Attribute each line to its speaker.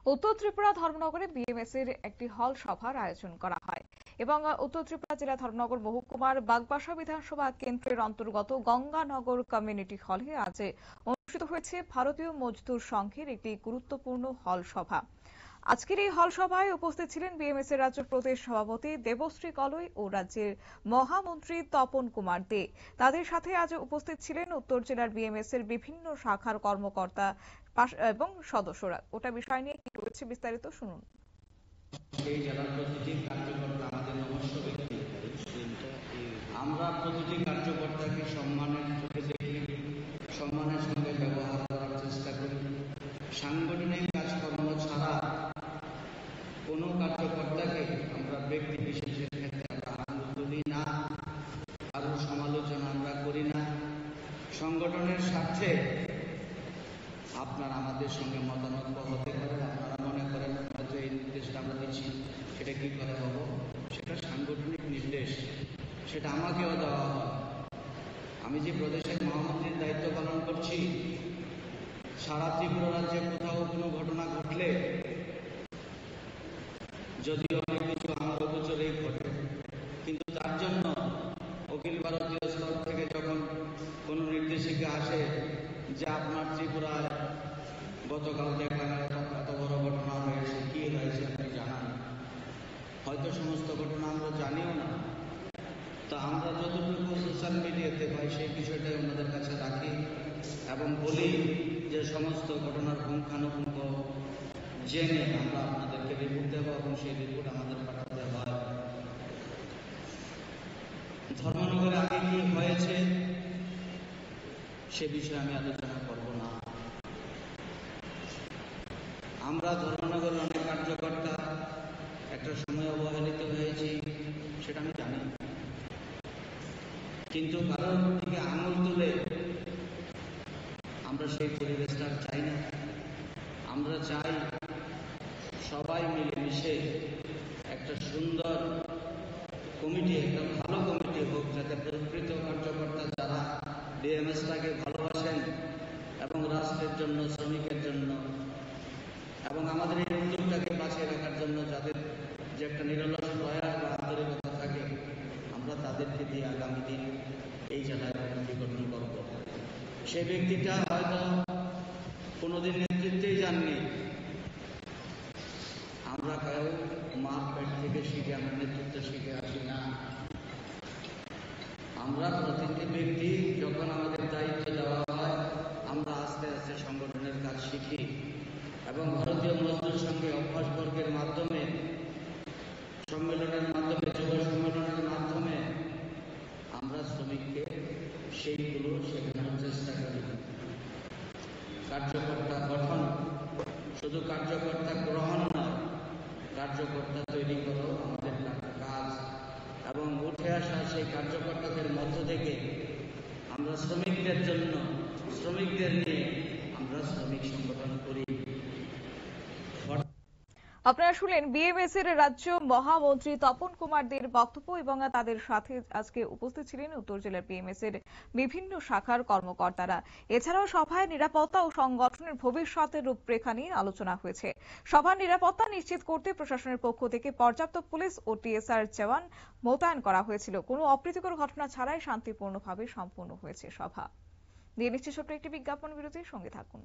Speaker 1: উত্তর ত্রিপুরা ধর্মনগরে বিএমএস এর একটি হল সভার আয়োজন করা হয় এবং উত্তর ত্রিপুরা জেলা ধর্মনগর মহকুমার বাগবাসা বিধানসভা কেন্দ্রের অন্তর্গত গঙ্গানগর কমিউনিটি হলে আজ অনুষ্ঠিত হয়েছে ভারতীয় মজদুর সংঘের একটি গুরুত্বপূর্ণ হল সভা। আজকের এই হল সভায় উপস্থিত ছিলেন বিএমএস এর রাজ্য প্রদেশ সভাপতি দেবশ্রী কলই ও রাজ্যের মহামন্ত্রী তপন কুমার দে। তাদের সাথে আজ উপস্থিত ছিলেন উত্তর জেলার বিএমএস এর বিভিন্ন শাখার কর্মকর্তা এবং সদস্যরা। ওটা বিষয় নিয়ে কি রয়েছে বিস্তারিত শুনুন।
Speaker 2: সেই জেলার প্রতিটি কার্যকর্তা আমাদের নমস্য ব্যক্তি। আমরা প্রতিটি কার্যকর্তাকে সম্মানের চোখে দেখি, সম্মানের সঙ্গে ব্যবহার করার চেষ্টা করি। সাংগঠনিক কাজকর্ম ছাড়া কোনো কার্যকর্তাকে আমরা ব্যক্তি বিশেষের ক্ষেত্রে আমরা আঙুল তুলি না, কারোর সমালোচনা আমরা করি না। সংগঠনের স্বার্থে আপনার আমাদের সঙ্গে মতামত হতে পারে, আপনারা মনে করেন হয়তো এই নির্দেশটা আমরা দিচ্ছি সেটা কি করে হবো, সেটা সাংগঠনিক নির্দেশ, সেটা আমাকেও দেওয়া হয়। আমি যে প্রদেশের মহামন্ত্রীর দায়িত্ব পালন করছি, সারা ত্রিপুরা রাজ্যে কোথাও কোনো ঘটনা ঘটলে, যদিও অনেক কিছু আমার অগোচরেই ঘটে, কিন্তু তার জন্য অখিল ভারতীয় স্তর থেকে যখন কোনো নির্দেশিকা আসে যে আপনার ত্রিপুরায় গতকাল দেখলাম এত বড় ঘটনা হয়েছে, কি হয়েছে আপনি জানান, হয়তো সমস্ত ঘটনা আমরা জানিও না, তো আমরা যতটুকু সোশ্যাল মিডিয়াতে পাই সেই বিষয়টাই আমাদের কাছে রাখি এবং বলি যে সমস্ত ঘটনার পুঙ্খানুপুঙ্খ জেনে আমরা আপনাদেরকে রিপোর্ট দেব এবং সেই রিপোর্ট আমাদের পাঠাতে হয়। ধর্মনগরে আগে কি হয়েছে সে বিষয়ে আমি আলোচনা করব না। আমরা ধর্মনগরের অনেক কার্যকর্তা একটা সময় অবহেলিত হয়েছি, সেটা আমি জানি, কিন্তু কারোর থেকে আঙুল তুলে আমরা সেই পরিবেশটা চাই না। আমরা চাই সবাই মিলেমিশে একটা সুন্দর কমিটি, একটা ভালো কমিটি হোক, যাতে প্রকৃত কার্যকর্তা যারা বিএমএসটাকে ভালোবাসেন এবং রাষ্ট্রের জন্য, শ্রমিকের জন্য এবং আমাদের এই উদ্যোগটাকে বাঁচিয়ে রাখার জন্য যাদের যে একটা নিরলস প্রয়াস বা আন্তরিকতা থাকে, আমরা তাদেরকে দিয়ে আগামী দিন এই জেলায় কমিটি গঠন করব। সে ব্যক্তিটা হয়তো কোনোদিন নেতৃত্বেই যাননি, আমরা কেউ মার পেট থেকে শিখে আমরা নেতৃত্ব শিখে আসি না। আমরা প্রতিটি ব্যক্তি যখন আমাদের দায়িত্ব দেওয়া হয়, আমরা আস্তে আস্তে সংগঠনের কাজ শিখি এবং ভারতীয় মজদুর সঙ্গে অভ্যাস বর্গের মাধ্যমে, সম্মেলনের মাধ্যমে, যুব সম্মেলনের মাধ্যমে আমরা শ্রমিককে সেইগুলো শেখানোর চেষ্টা করি। কার্যকর্তা গঠন শুধু কার্যকর্তা গ্রহণ নয়, কার্যকর্তা তৈরি করো আমাদের কাজ, এবং উঠে আসা সেই কার্যকর্তাদের মধ্য থেকে আমরা শ্রমিকদের জন্য, শ্রমিকদের নিয়ে আমরা শ্রমিক সংগঠন করি।
Speaker 1: আপনারা শুনলেন বিএমএস এর রাজ্য মহামন্ত্রী তপন কুমার দের বক্তব্য এবং তাদের সাথে আজকে উপস্থিত ছিলেন উত্তর জেলার বিএমএস এর বিভিন্ন শাখার কর্মকর্তারা। এছাড়াও সভায় নিরাপত্তা ও সংগঠনের ভবিষ্যতের রূপরেখা নিয়ে আলোচনা হয়েছে। সভার নিরাপত্তা নিশ্চিত করতে প্রশাসনের পক্ষ থেকে পর্যাপ্ত পুলিশ ও টিএসআর জওয়ান মোতায়েন করা হয়েছিল। কোনো অপ্রীতিকর ঘটনা ছাড়াই শান্তিপূর্ণভাবে সম্পন্ন হয়েছে সভা। দিয়ে নিচ্ছে ছোট্ট একটি বিজ্ঞাপন বিরতির সঙ্গে থাকুন।